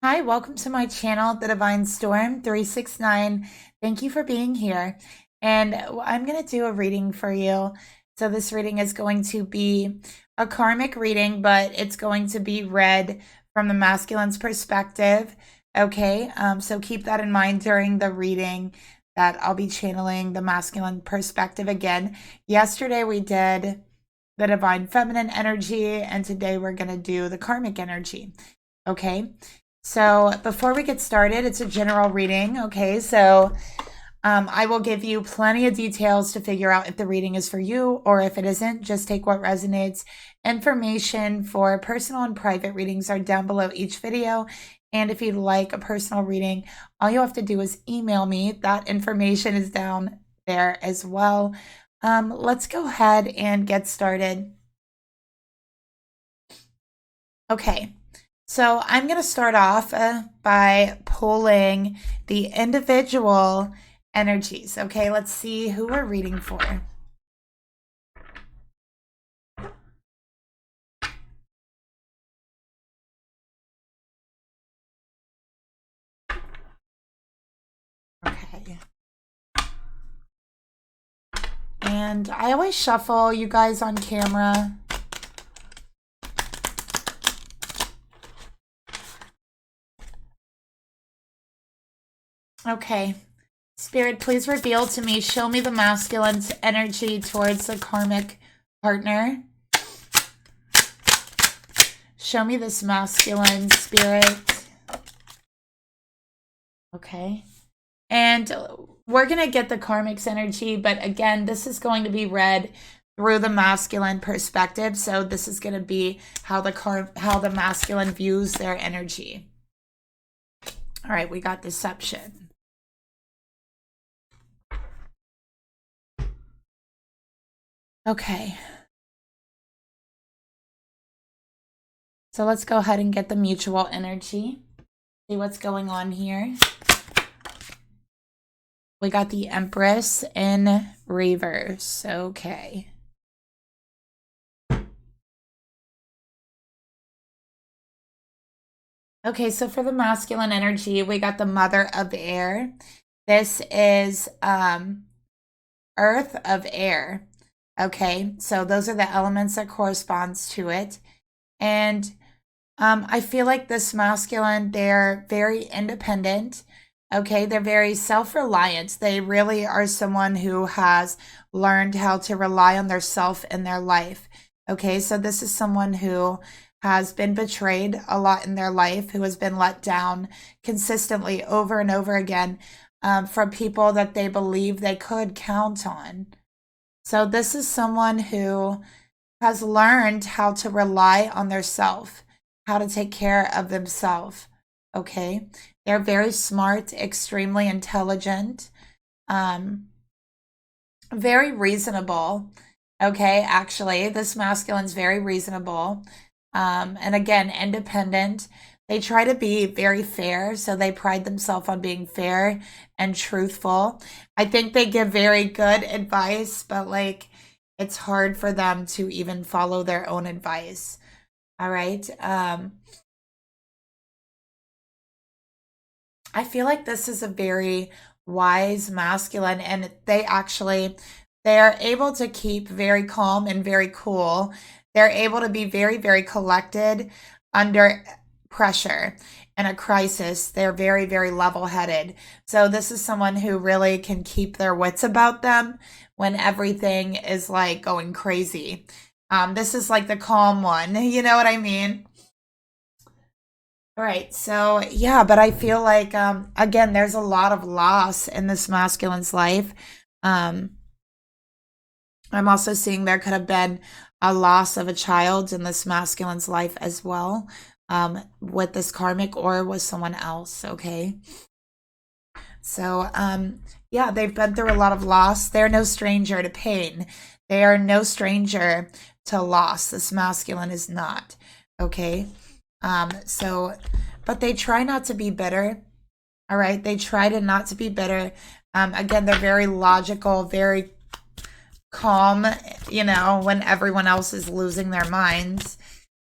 Hi, welcome to my channel, The Divine Storm 369. Thank you for being here. And I'm going to do a reading for you. So this reading is going to be a karmic reading, but it's going to be read from the masculine's perspective. Okay, so keep that in mind during the reading that I'll be channeling the masculine perspective again. Yesterday we did the divine feminine energy, and today we're going to do the karmic energy. Okay. So before we get started, it's a general reading, okay? So I will give you plenty of details to figure out if the reading is for you or if it isn't. Just take what resonates. Information for personal and private readings are down below each video. And if you'd like a personal reading, all you have to do is email me. That information is down there as well. Let's go ahead and get started. Okay. So I'm going to start off by pulling the individual energies. Okay, let's see who we're reading for. Okay. And I always shuffle you guys on camera. Okay. Spirit, please reveal to me, show me the masculine's energy towards the karmic partner. Show me this masculine spirit. Okay. And we're going to get the karmic's energy, but again, this is going to be read through the masculine perspective. So this is going to be how the masculine views their energy. All right, we got deception. Okay. So let's go ahead and get the mutual energy. See what's going on here. We got the Empress in reverse. Okay. Okay, so for the masculine energy, we got the Mother of Air. This is Earth of Air. Okay, so those are the elements that corresponds to it. And I feel like this masculine, they're very independent. Okay, they're very self-reliant. They really are someone who has learned how to rely on their self in their life. Okay, so this is someone who has been betrayed a lot in their life, who has been let down consistently over and over again from people that they believe they could count on. So this is someone who has learned how to rely on their self, how to take care of themselves. Okay. They're very smart, extremely intelligent, very reasonable. Okay. Actually, this masculine's very reasonable. And again, independent. They try to be very fair, so they pride themselves on being fair and truthful. I think they give very good advice, but like it's hard for them to even follow their own advice. All right. I feel like this is a very wise masculine, and they're able to keep very calm and very cool. They're able to be very, very collected under pressure and a crisis. They're very, very level-headed. So this is someone who really can keep their wits about them when everything is like going crazy. This is like the calm one, you know what I mean? All right, so yeah, but I feel like again, there's a lot of loss in this masculine's life. Um, I'm also seeing there could have been a loss of a child in this masculine's life as well, with this karmic or with someone else, okay? So, yeah, they've been through a lot of loss. They're no stranger to pain. They are no stranger to loss. This masculine is not, okay? So, but they try not to be bitter, all right? They try to not to be bitter. Again, they're very logical, very calm, you know, when everyone else is losing their minds.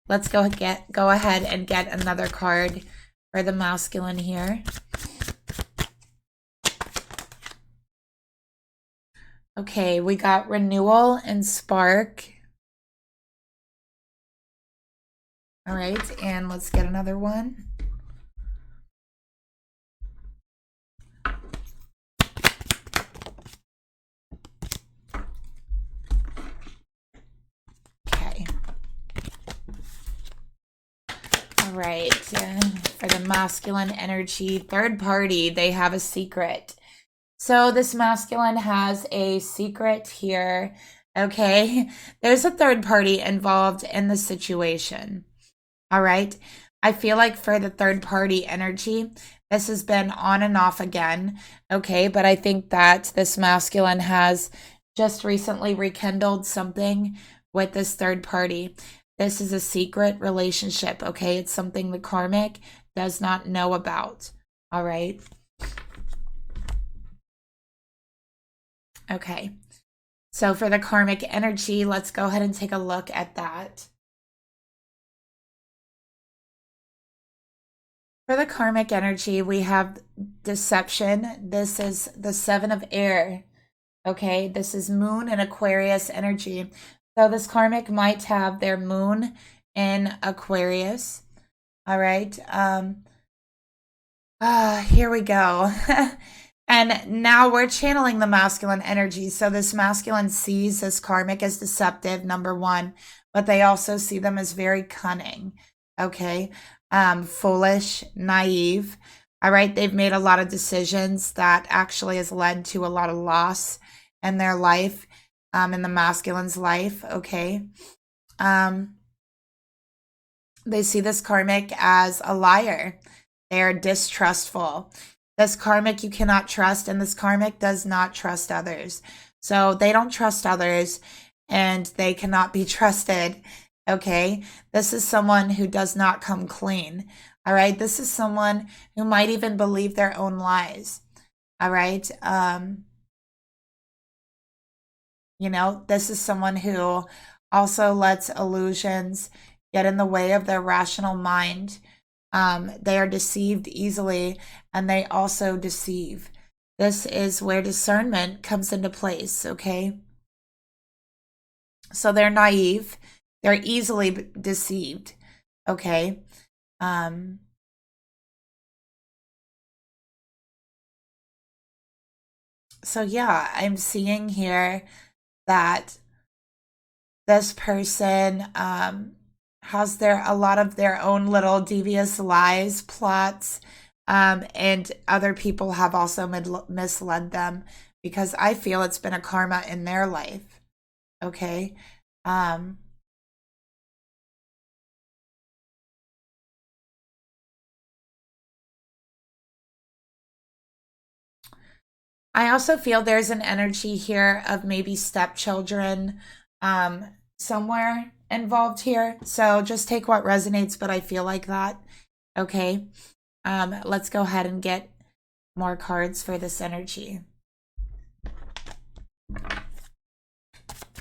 Let's go ahead and get another card for the masculine here. Okay, we got renewal and spark. All right, and let's get another one. Okay. All right, for the masculine energy, third party, they have a secret. So this masculine has a secret here, okay? There's a third party involved in the situation, all right? I feel like for the third party energy, this has been on and off again, okay? But I think that this masculine has just recently rekindled something with this third party. This is a secret relationship, okay? It's something the karmic does not know about, all right? Okay, so for the karmic energy, let's go ahead and take a look at that. For the karmic energy, we have deception. This is the 7 of air. Okay, this is moon and Aquarius energy. So this karmic might have their moon in Aquarius. All right. Here we go. And now we're channeling the masculine energy. So this masculine sees this karmic as deceptive, number one, but they also see them as very cunning. Okay. Foolish, naive. All right. They've made a lot of decisions that actually has led to a lot of loss in their life, in the masculine's life. Okay. They see this karmic as a liar. They're distrustful. This karmic you cannot trust, and this karmic does not trust others. So they don't trust others, and they cannot be trusted, okay? This is someone who does not come clean, all right? This is someone who might even believe their own lies, all right? You know, this is someone who also lets illusions get in the way of their rational mind. They are deceived easily, and they also deceive. This is where discernment comes into place, okay? So they're naive. They're easily deceived, okay? So yeah, I'm seeing here that this person has a lot of their own little devious lies, plots, and other people have also misled them, because I feel it's been a karma in their life, okay? I also feel there's an energy here of maybe stepchildren somewhere involved here. So just take what resonates, but I feel like that. Okay. Let's go ahead and get more cards for this energy.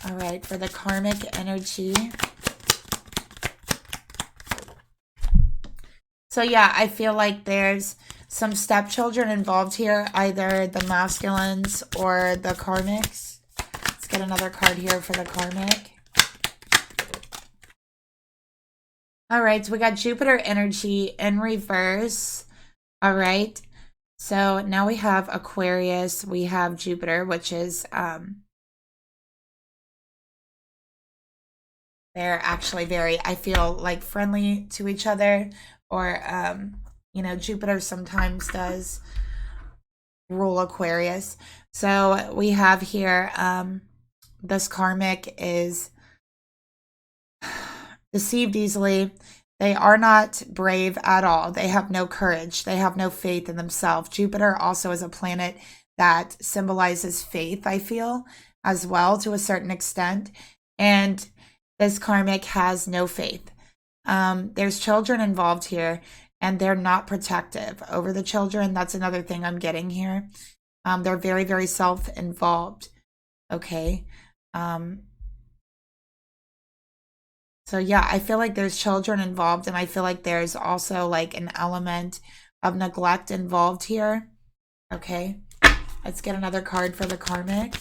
All right, for the karmic energy. So yeah, I feel like there's some stepchildren involved here, either the masculines or the karmics. Let's get another card here for the karmic. All right, so we got Jupiter energy in reverse. All right, so now we have Aquarius, we have Jupiter, which is, they're actually very, I feel like, friendly to each other, or, you know, Jupiter sometimes does rule Aquarius. So we have here, this karmic is deceived easily. They are not brave at all. They have no courage. They have no faith in themselves. Jupiter also is a planet that symbolizes faith, I feel, as well, to a certain extent. And this karmic has no faith. There's children involved here, and they're not protective over the children. That's another thing I'm getting here. They're very, very self-involved. Okay. So So yeah, I feel like there's children involved, and I feel like there's also like an element of neglect involved here. Okay, let's get another card for the karmic.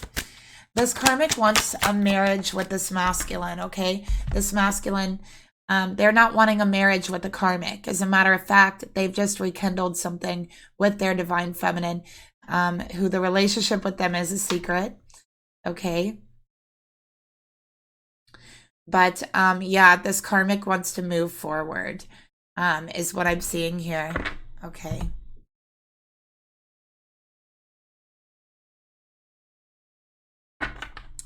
This karmic wants a marriage with this masculine, okay? This masculine, they're not wanting a marriage with the karmic. As a matter of fact, they've just rekindled something with their divine feminine, who the relationship with them is a secret, okay? But yeah, this karmic wants to move forward, is what I'm seeing here, okay?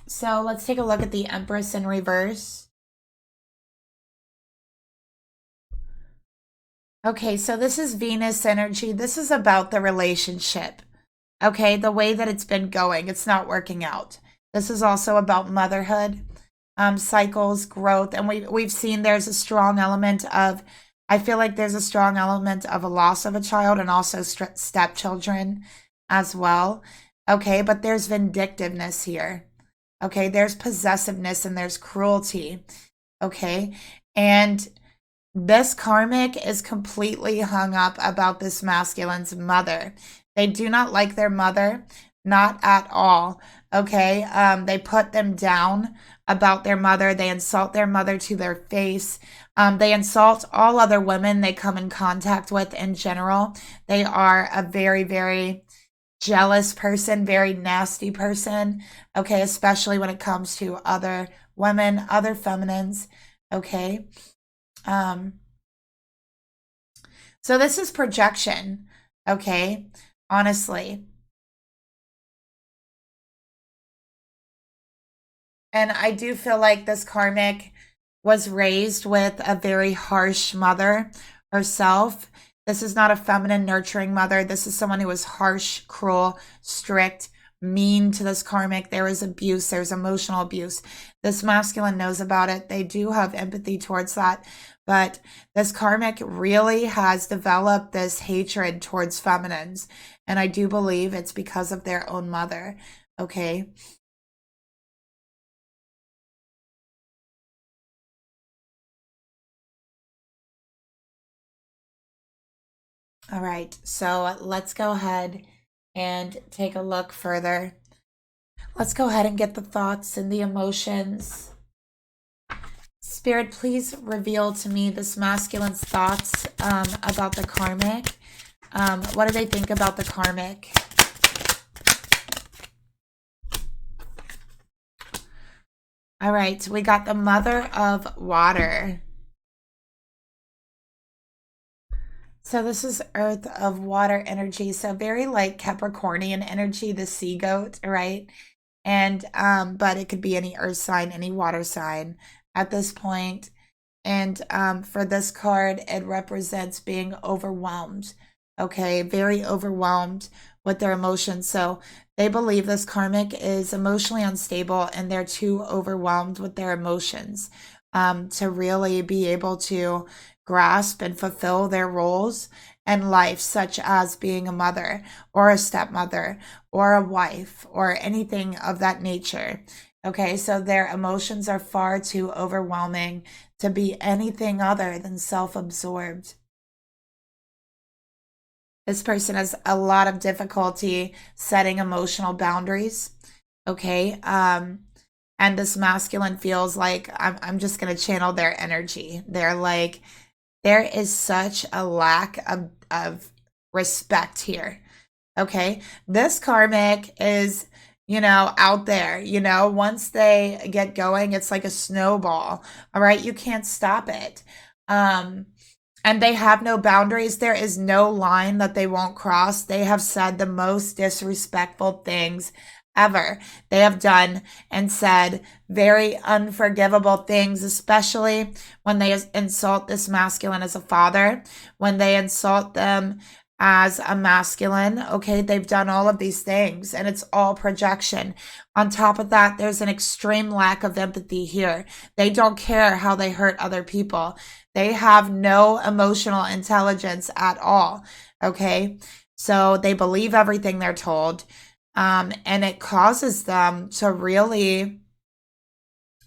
So let's take a look at the Empress in reverse. Okay, so this is Venus energy. This is about the relationship. Okay, the way that it's been going, it's not working out. This is also about motherhood, cycles, growth, and we've seen there's a strong element of, I feel like there's a strong element of a loss of a child and also stepchildren as well. Okay, but there's vindictiveness here. Okay, there's possessiveness and there's cruelty. Okay, and this karmic is completely hung up about this masculine's mother. They do not like their mother, not at all. Okay, they put them down about their mother. They insult their mother to their face. They insult all other women they come in contact with in general. They are a very, very jealous person, very nasty person, okay, especially when it comes to other women, other feminines, okay? So this is projection, okay, honestly. And I do feel like this karmic was raised with a very harsh mother herself. This is not a feminine, nurturing mother. This is someone who was harsh, cruel, strict, mean to this karmic. There is abuse. There's emotional abuse. This masculine knows about it. They do have empathy towards that. But this karmic really has developed this hatred towards feminines. And I do believe it's because of their own mother. Okay. All right, so let's go ahead and take a look further. Let's go ahead and get the thoughts and the emotions. Spirit, please reveal to me this masculine's thoughts about the karmic. What do they think about the karmic? All right, we got the Mother of Water. So this is Earth of Water energy. So very like Capricornian energy, the sea goat, right? And but it could be any earth sign, any water sign at this point. And for this card, it represents being overwhelmed. Okay, very overwhelmed with their emotions. So they believe this karmic is emotionally unstable and they're too overwhelmed with their emotions to really be able to grasp and fulfill their roles in life, such as being a mother or a stepmother or a wife or anything of that nature. Okay, so their emotions are far too overwhelming to be anything other than self-absorbed. This person has a lot of difficulty setting emotional boundaries. Okay, and this masculine feels like I'm just gonna channel their energy. They're like, there is such a lack of respect here. Okay, this karmic is, out there, once they get going, it's like a snowball. All right, you can't stop it. And they have no boundaries. There is no line that they won't cross. They have said the most disrespectful things ever. They have done and said very unforgivable things, especially when they insult this masculine as a father, when they insult them as a masculine. Okay, they've done all of these things and it's all projection. On top of that, there's an extreme lack of empathy here. They don't care how they hurt other people. They have no emotional intelligence at all. Okay, so they believe everything they're told. And it causes them to really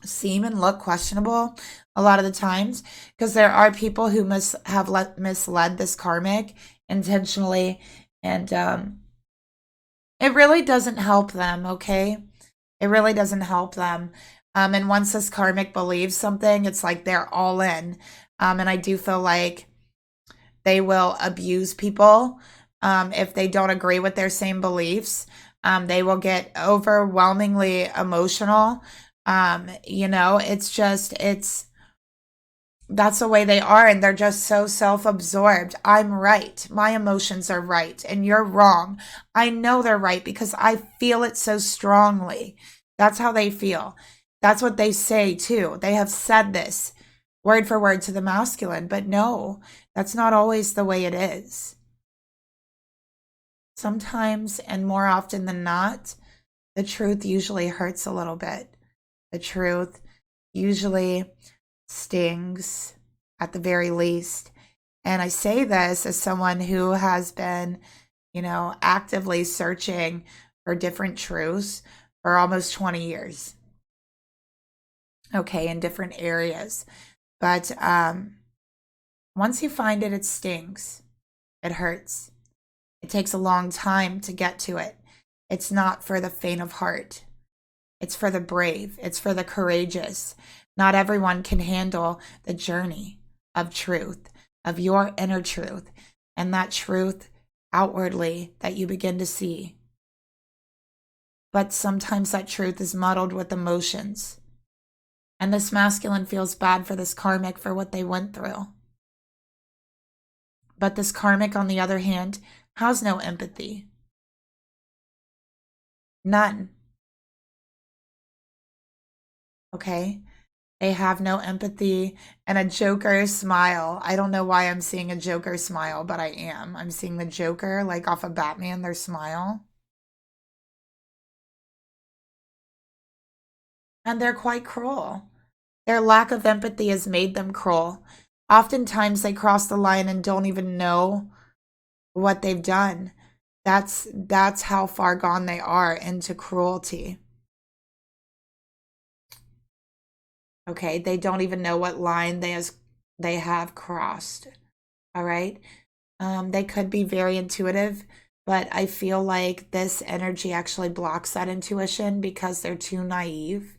seem and look questionable. a lot of the times, because there are people who must have misled this karmic intentionally, and it really doesn't help them, okay? It really doesn't help them. And once this karmic believes something, it's like they're all in. And I do feel like they will abuse people if they don't agree with their same beliefs. They will get overwhelmingly emotional. That's the way they are, and they're just so self-absorbed. I'm right. My emotions are right, and you're wrong. I know they're right because I feel it so strongly. That's how they feel. That's what they say too. They have said this word for word to the masculine, but no, that's not always the way it is. Sometimes, and more often than not, the truth usually hurts a little bit. The truth usually stings at the very least. And I say this as someone who has been, actively searching for different truths for almost 20 years. Okay, in different areas. But once you find it, it stings. It hurts. It takes a long time to get to it. It's not for the faint of heart. It's for the brave. It's for the courageous. Not everyone can handle the journey of truth, of your inner truth, and that truth outwardly that you begin to see. But sometimes that truth is muddled with emotions. And this masculine feels bad for this karmic for what they went through. But this karmic, on the other hand, has no empathy. None. Okay? They have no empathy and a Joker smile. I don't know why I'm seeing a Joker smile, but I am. I'm seeing the Joker, like off of Batman, their smile. And they're quite cruel. Their lack of empathy has made them cruel. Oftentimes they cross the line and don't even know what they've done. That's how far gone they are into cruelty. Okay, they don't even know what line they have crossed. All right. They could be very intuitive, but I feel like this energy actually blocks that intuition because they're too naive.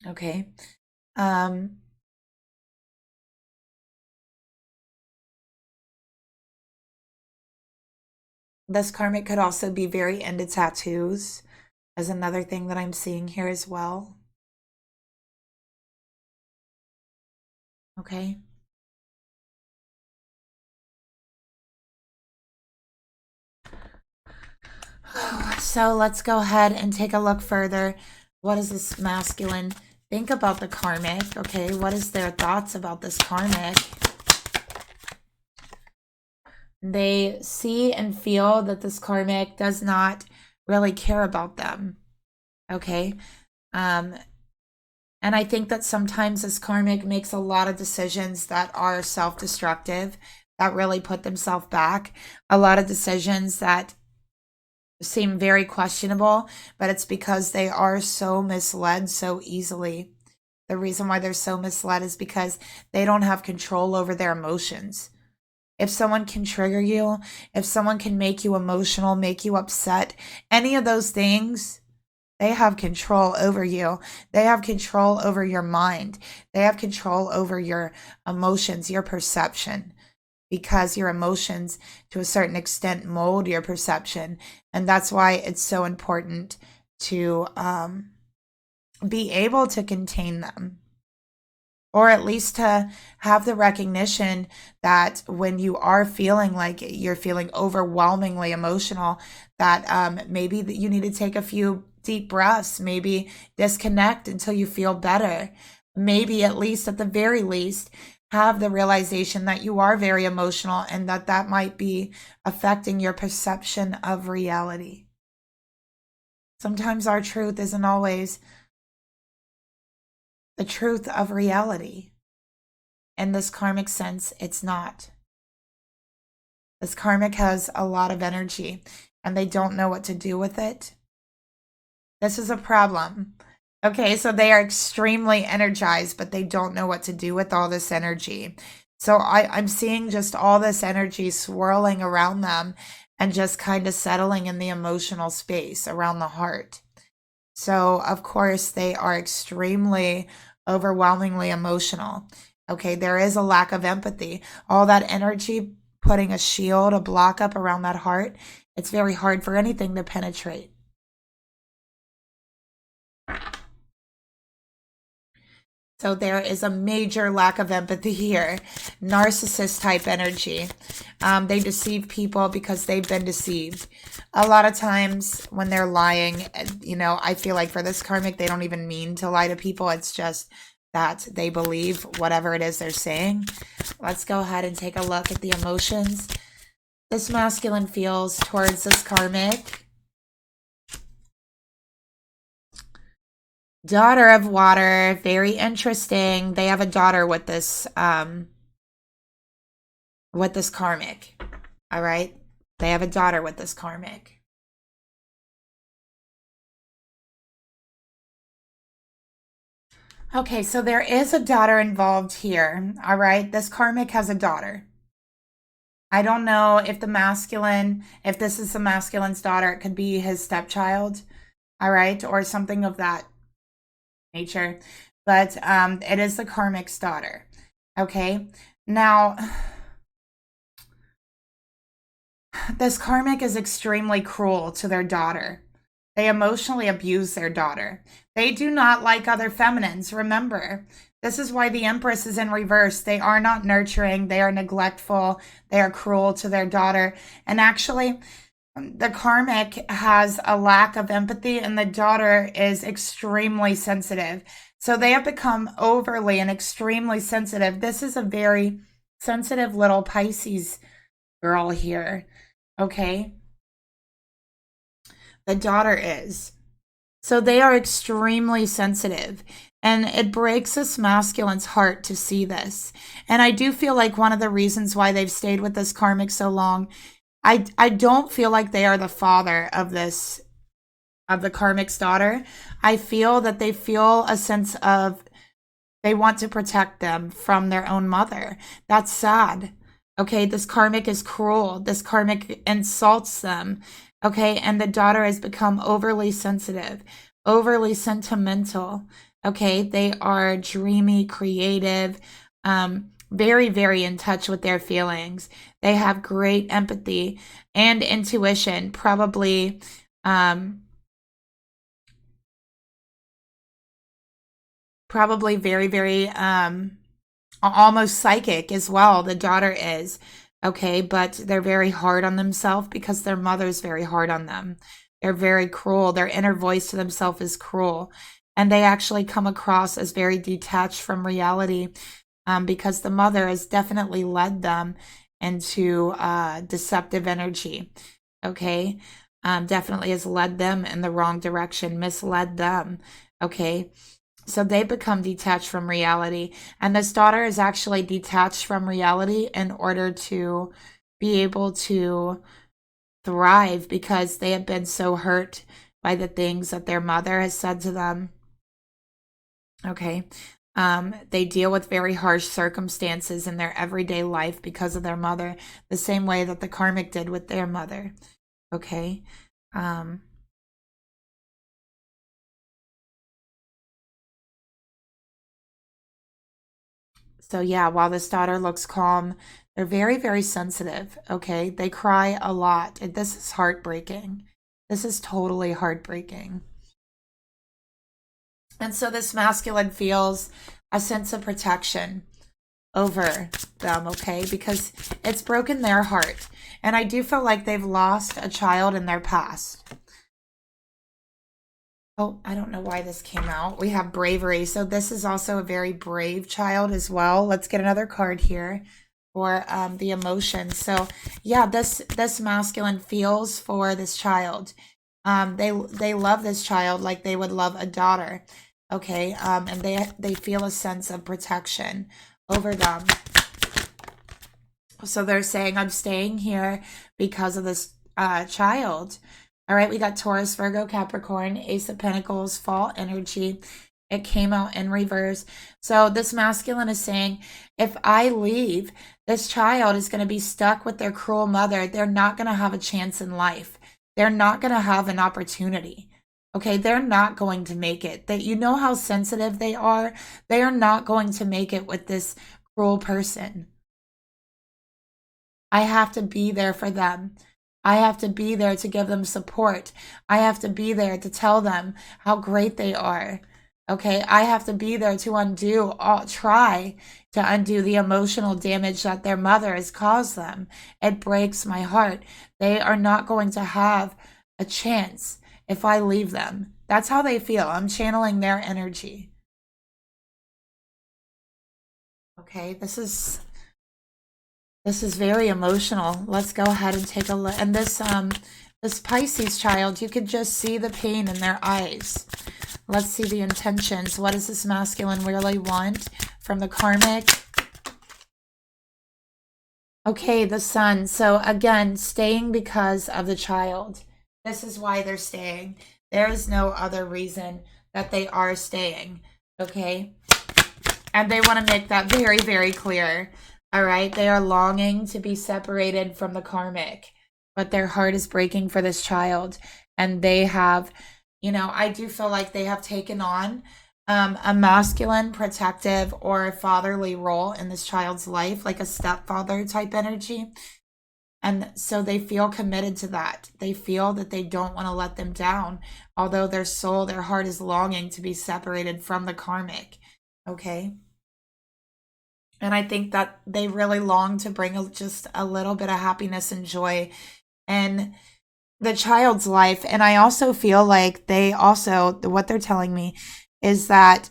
Okay. This karmic could also be very into tattoos, as another thing that I'm seeing here as well. Okay. So let's go ahead and take a look further. What does this masculine think about the karmic? Okay, what is their thoughts about this karmic? They see and feel that this karmic does not really care about them. Okay. And I think that sometimes this karmic makes a lot of decisions that are self-destructive, that really put themselves back. A lot of decisions that seem very questionable, but it's because they are so misled so easily. The reason why they're so misled is because they don't have control over their emotions. If someone can trigger you, if someone can make you emotional, make you upset, any of those things, they have control over you. They have control over your mind. They have control over your emotions, your perception, because your emotions, to a certain extent, mold your perception. And that's why it's so important to be able to contain them, or at least to have the recognition that when you are feeling like you're feeling overwhelmingly emotional, that maybe that you need to take a few deep breaths, maybe disconnect until you feel better. Maybe at least, at the very least, have the realization that you are very emotional and that that might be affecting your perception of reality. Sometimes our truth isn't always the truth of reality. In this karmic sense, it's not. This karmic has a lot of energy and they don't know what to do with it. This is a problem. Okay, so they are extremely energized, but they don't know what to do with all this energy. So I'm seeing just all this energy swirling around them and just kind of settling in the emotional space around the heart. So, of course, they are extremely overwhelmingly emotional. Okay, there is a lack of empathy. All that energy putting a shield, a block up around that heart, it's very hard for anything to penetrate. So there is a major lack of empathy here. Narcissist type energy. They deceive people because they've been deceived. A lot of times when they're lying, you know, I feel like for this karmic, they don't even mean to lie to people. It's just that they believe whatever it is they're saying. Let's go ahead and take a look at the emotions this masculine feels towards this karmic. Daughter of water, very interesting. They have a daughter with this karmic. All right? They have a daughter with this karmic. Okay, so there is a daughter involved here. All right? This karmic has a daughter. I don't know if if this is the masculine's daughter, it could be his stepchild. All right? Or something of that nature. But it is the karmic's daughter. Okay? Now, this karmic is extremely cruel to their daughter. They emotionally abuse their daughter. They do not like other feminines. Remember, this is why the Empress is in reverse. They are not nurturing. They are neglectful. They are cruel to their daughter. And actually, the karmic has a lack of empathy, and the daughter is extremely sensitive. So they have become overly and extremely sensitive. This is a very sensitive little Pisces girl here. Okay? The daughter is. So they are extremely sensitive. And it breaks this masculine's heart to see this. And I do feel like one of the reasons why they've stayed with this karmic so long, I don't feel like they are the father of the karmic's daughter. I feel that they feel a sense of they want to protect them from their own mother. That's sad. Okay, this karmic is cruel. This karmic insults them. Okay, and the daughter has become overly sensitive, overly sentimental. Okay, they are dreamy, creative, very, very in touch with their feelings. They have great empathy and intuition, probably very, very almost psychic as well. The daughter is. Okay, but they're very hard on themselves because their mother's very hard on them. They're very cruel. Their inner voice to themselves is cruel. And they actually come across as very detached from reality because the mother has definitely led them into deceptive energy. Okay, definitely has led them in the wrong direction, misled them. Okay, so they become detached from reality. And this daughter is actually detached from reality in order to be able to thrive because they have been so hurt by the things that their mother has said to them. Okay. They deal with very harsh circumstances in their everyday life because of their mother, the same way that the karmic did with their mother. Okay. So yeah, while this daughter looks calm, they're very, very sensitive. Okay. They cry a lot. And this is heartbreaking. This is totally heartbreaking. And so this masculine feels a sense of protection over them, okay? Because it's broken their heart. And I do feel like they've lost a child in their past. Oh, I don't know why this came out. We have bravery. So this is also a very brave child as well. Let's get another card here for the emotions. So yeah, this masculine feels for this child. They love this child like they would love a daughter. Okay, and they feel a sense of protection over them. So they're saying, I'm staying here because of this child. All right, we got Taurus, Virgo, Capricorn, Ace of Pentacles, fall energy. It came out in reverse. So this masculine is saying, if I leave, this child is going to be stuck with their cruel mother. They're not going to have a chance in life. They're not going to have an opportunity. Okay, they're not going to make it. That, you know how sensitive they are. They are not going to make it with this cruel person. I have to be there for them. I have to be there to give them support. I have to be there to tell them how great they are. Okay, I have to be there to try to undo the emotional damage that their mother has caused them. It breaks my heart. They are not going to have a chance if I leave them. That's how they feel. I'm channeling their energy. Okay, this is very emotional. Let's go ahead and take a look. And this Pisces child, you could just see the pain in their eyes. Let's see the intentions. What does this masculine really want from the karmic? Okay, the sun. So again, staying because of the child. This is why they're staying. There is no other reason that they are staying. Okay? And they want to make that very, very clear. All right? They are longing to be separated from the karmic, but their heart is breaking for this child. And they have, you know, I do feel like they have taken on a masculine, protective, or a fatherly role in this child's life, like a stepfather type energy. And so they feel committed to that. They feel that they don't want to let them down, although their soul, their heart is longing to be separated from the karmic. Okay? And I think that they really long to bring just a little bit of happiness and joy in the child's life. And I also feel like what they're telling me is that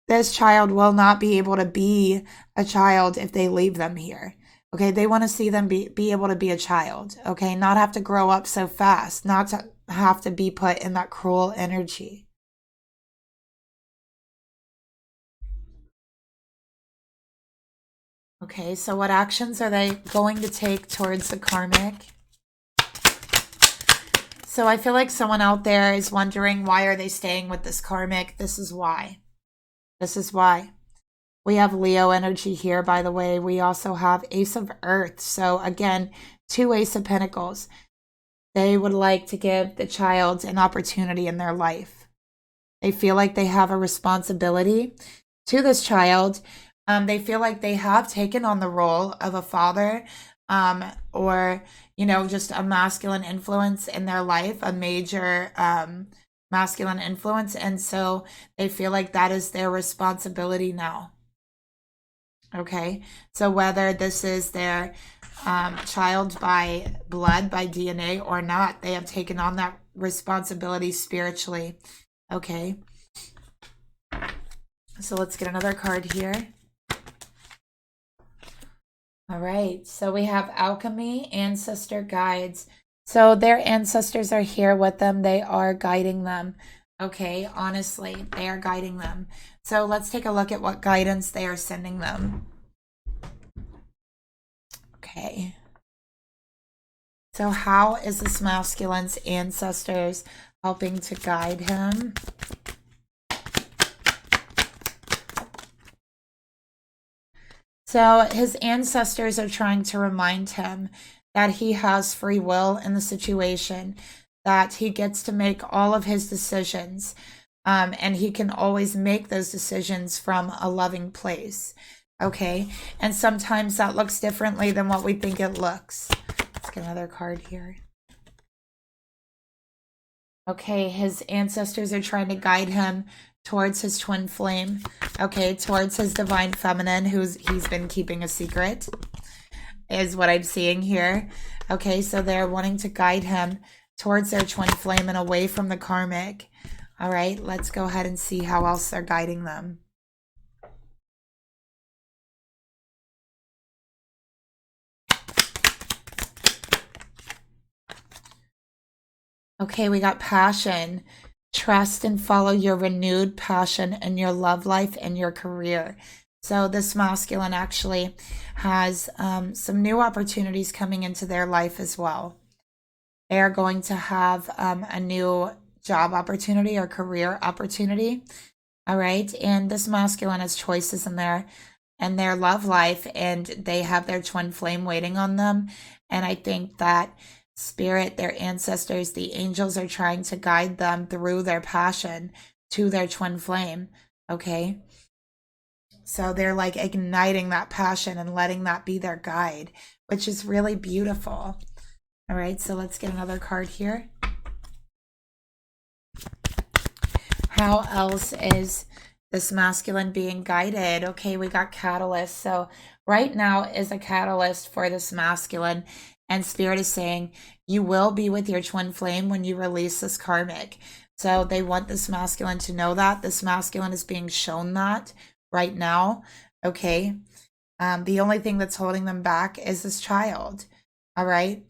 this child will not be able to be a child if they leave them here. Okay, they want to see them be able to be a child. Okay, not have to grow up so fast, not to have to be put in that cruel energy. Okay, so what actions are they going to take towards the karmic? So I feel like someone out there is wondering, why are they staying with this karmic? This is why. This is why. We have Leo energy here, by the way. We also have Ace of Earth. So again, 2 Ace of Pentacles. They would like to give the child an opportunity in their life. They feel like they have a responsibility to this child. They feel like they have taken on the role of a father, or, you know, just a masculine influence in their life, a major masculine influence. And so they feel like that is their responsibility now. Okay, so whether this is their child by blood, by DNA or not, they have taken on that responsibility spiritually. Okay, so let's get another card here. All right, so we have alchemy, ancestor guides. So their ancestors are here with them. They are guiding them. Okay, honestly, they are guiding them. So let's take a look at what guidance they are sending them. Okay. So how is this masculine's ancestors helping to guide him? So his ancestors are trying to remind him that he has free will in the situation, that he gets to make all of his decisions, and he can always make those decisions from a loving place. Okay, and sometimes that looks differently than what we think it looks. Let's get another card here. Okay, his ancestors are trying to guide him towards his twin flame. Okay, towards his divine feminine, he's been keeping a secret, is what I'm seeing here. Okay, so they're wanting to guide him towards their twin flame and away from the karmic. All right, let's go ahead and see how else they're guiding them. Okay, we got passion. Trust and follow your renewed passion in your love life and your career. So this masculine actually has some new opportunities coming into their life as well. They are going to have a new job opportunity or career opportunity. All right. And this masculine has choices in their love life, and they have their twin flame waiting on them. And I think that spirit, their ancestors, the angels are trying to guide them through their passion to their twin flame. Okay. So they're like igniting that passion and letting that be their guide, which is really beautiful. All right, so let's get another card here. How else is this masculine being guided? Okay, we got catalyst. So right now is a catalyst for this masculine, and spirit is saying you will be with your twin flame when you release this karmic. So they want this masculine to know that. This masculine is being shown that right now. Okay. The only thing that's holding them back is this child. All right.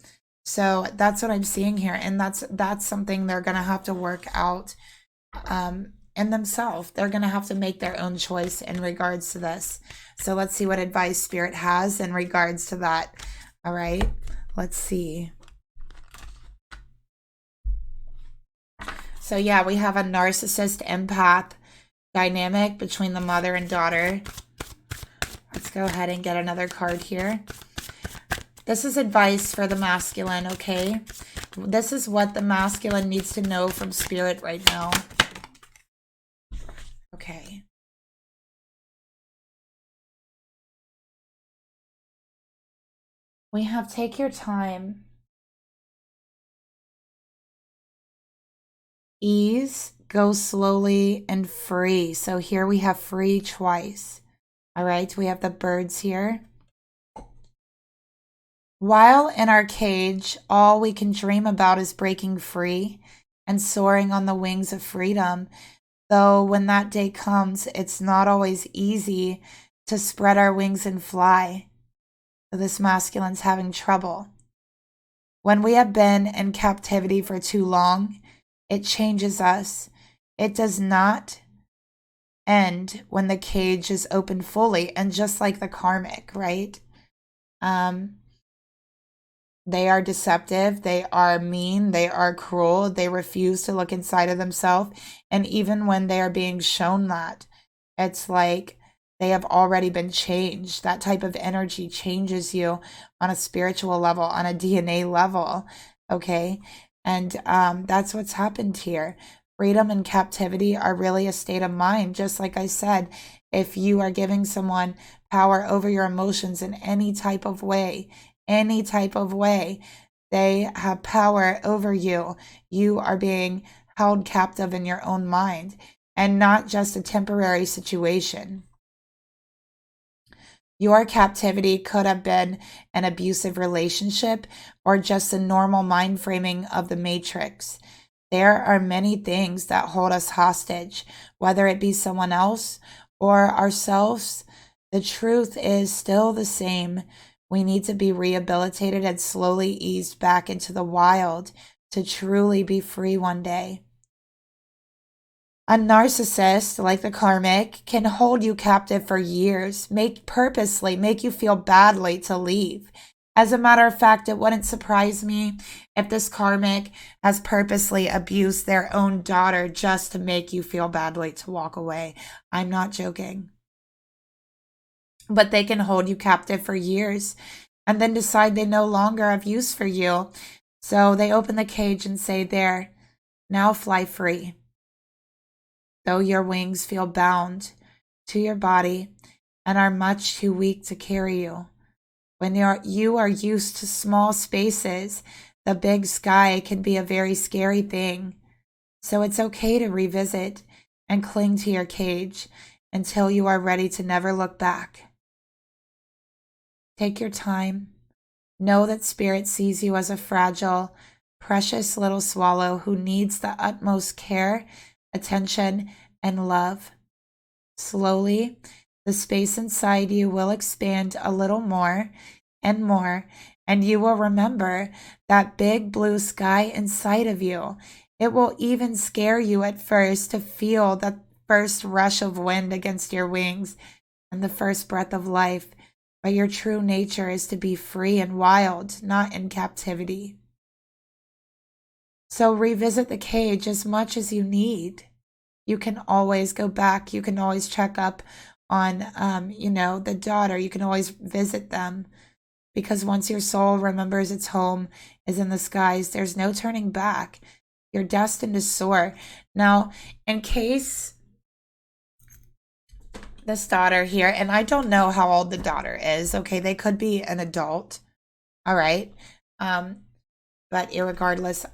So that's what I'm seeing here. And that's something they're going to have to work out in themselves. They're going to have to make their own choice in regards to this. So let's see what advice spirit has in regards to that. All right. Let's see. So yeah, we have a narcissist empath dynamic between the mother and daughter. Let's go ahead and get another card here. This is advice for the masculine, okay? This is what the masculine needs to know from spirit right now. Okay. We have take your time. Ease, go slowly, and free. So here we have free twice. All right, we have the birds here. While in our cage, all we can dream about is breaking free and soaring on the wings of freedom. Though when that day comes, it's not always easy to spread our wings and fly. So this masculine's having trouble. When we have been in captivity for too long, it changes us. It does not end when the cage is open fully. And just like the karmic, right? They are deceptive, they are mean, they are cruel, they refuse to look inside of themselves. And even when they are being shown that, it's like they have already been changed. That type of energy changes you on a spiritual level, on a DNA level, okay? And that's what's happened here. Freedom and captivity are really a state of mind. Just like I said, if you are giving someone power over your emotions in any type of way, they have power over you. You are being held captive in your own mind, and not just a temporary situation. Your captivity could have been an abusive relationship or just a normal mind framing of the matrix. There are many things that hold us hostage, whether it be someone else or ourselves. The truth is still the same. We need to be rehabilitated and slowly eased back into the wild to truly be free one day. A narcissist, like the karmic, can hold you captive for years, purposely make you feel badly to leave. As a matter of fact, it wouldn't surprise me if this karmic has purposely abused their own daughter just to make you feel badly to walk away. I'm not joking. But they can hold you captive for years and then decide they no longer have use for you. So they open the cage and say, there, now fly free. Though your wings feel bound to your body and are much too weak to carry you. When you are used to small spaces, the big sky can be a very scary thing. So it's okay to revisit and cling to your cage until you are ready to never look back. Take your time. Know that spirit sees you as a fragile, precious little swallow who needs the utmost care, attention, and love. Slowly, the space inside you will expand a little more, and you will remember that big blue sky inside of you. It will even scare you at first to feel the first rush of wind against your wings and the first breath of life. But your true nature is to be free and wild, not in captivity. So revisit the cage as much as you need. You can always go back. You can always check up on, the daughter. You can always visit them, because once your soul remembers its home is in the skies, there's no turning back. You're destined to soar. Now, in case this daughter here, and I don't know how old the daughter is, okay? They could be an adult, all right? But irregardless,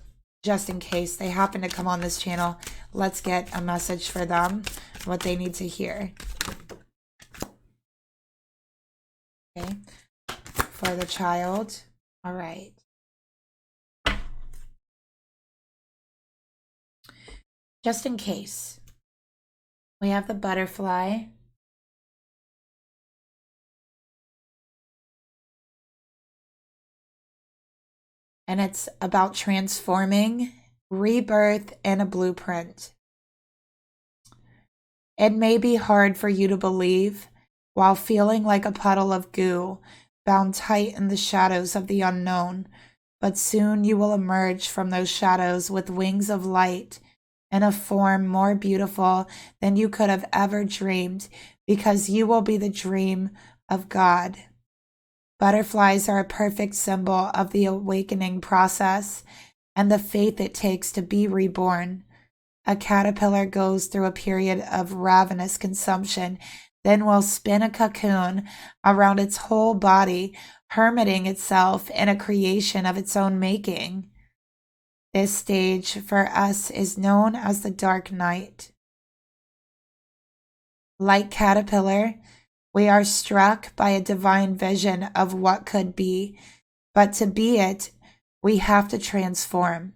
just in case they happen to come on this channel, let's get a message for them, what they need to hear. Okay, for the child. All right. Just in case, we have the butterfly. And it's about transforming, rebirth, and a blueprint. It may be hard for you to believe while feeling like a puddle of goo, bound tight in the shadows of the unknown, but soon you will emerge from those shadows with wings of light and a form more beautiful than you could have ever dreamed, because you will be the dream of God. Butterflies are a perfect symbol of the awakening process and the faith it takes to be reborn. A caterpillar goes through a period of ravenous consumption, then will spin a cocoon around its whole body, hermiting itself in a creation of its own making. This stage for us is known as the dark night. Like caterpillar, we are struck by a divine vision of what could be, but to be it, we have to transform.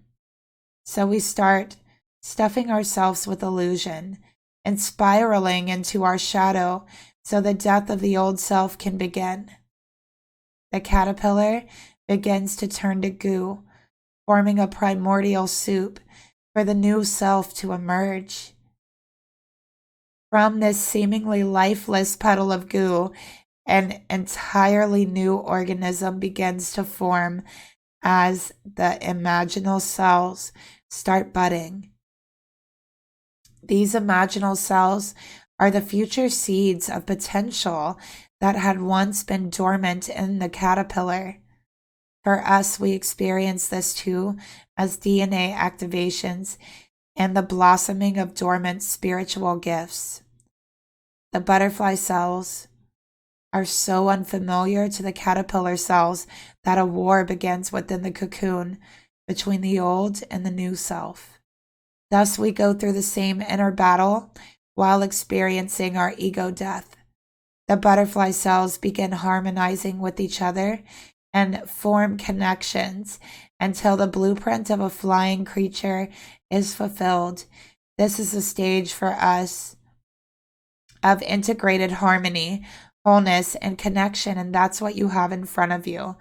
So we start stuffing ourselves with illusion and spiraling into our shadow so the death of the old self can begin. The caterpillar begins to turn to goo, forming a primordial soup for the new self to emerge. From this seemingly lifeless puddle of goo, an entirely new organism begins to form as the imaginal cells start budding. These imaginal cells are the future seeds of potential that had once been dormant in the caterpillar. For us, we experience this too as DNA activations and the blossoming of dormant spiritual gifts. The butterfly cells are so unfamiliar to the caterpillar cells that a war begins within the cocoon between the old and the new self. Thus, we go through the same inner battle while experiencing our ego death. The butterfly cells begin harmonizing with each other and form connections until the blueprint of a flying creature is fulfilled. This is a stage for us of integrated harmony, wholeness, and connection, and that's what you have in front of you.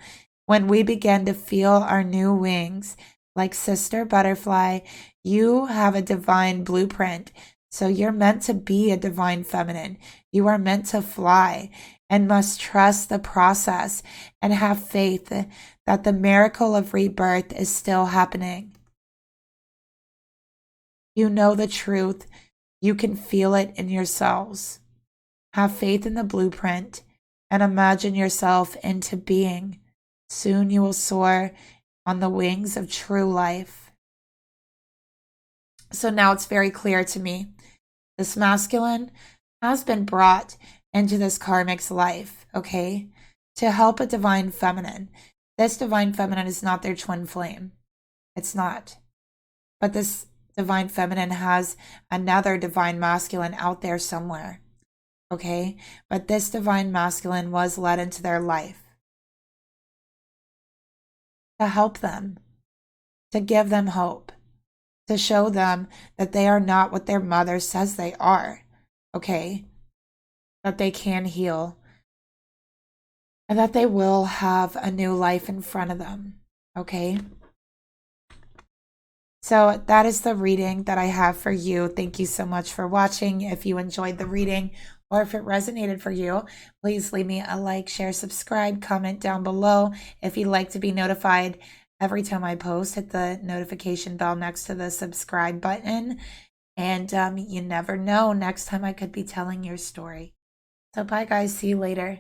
When we begin to feel our new wings, like Sister Butterfly, you have a divine blueprint. So you're meant to be a divine feminine. You are meant to fly and must trust the process and have faith that the miracle of rebirth is still happening. You know the truth. You can feel it in yourselves. Have faith in the blueprint and imagine yourself into being. Soon you will soar on the wings of true life. So now it's very clear to me. This masculine has been brought into this karmic's life, okay, to help a divine feminine. This divine feminine is not their twin flame. It's not. But this divine feminine has another divine masculine out there somewhere, okay? But this divine masculine was led into their life to help them, to give them hope, to show them that they are not what their mother says they are, okay? That they can heal and that they will have a new life in front of them, okay? So that is the reading that I have for you. Thank you so much for watching. If you enjoyed the reading or if it resonated for you, please leave me a like, share, subscribe, comment down below if you'd like to be notified every time I post, hit the notification bell next to the subscribe button. And you never know, next time I could be telling your story. So bye guys, see you later.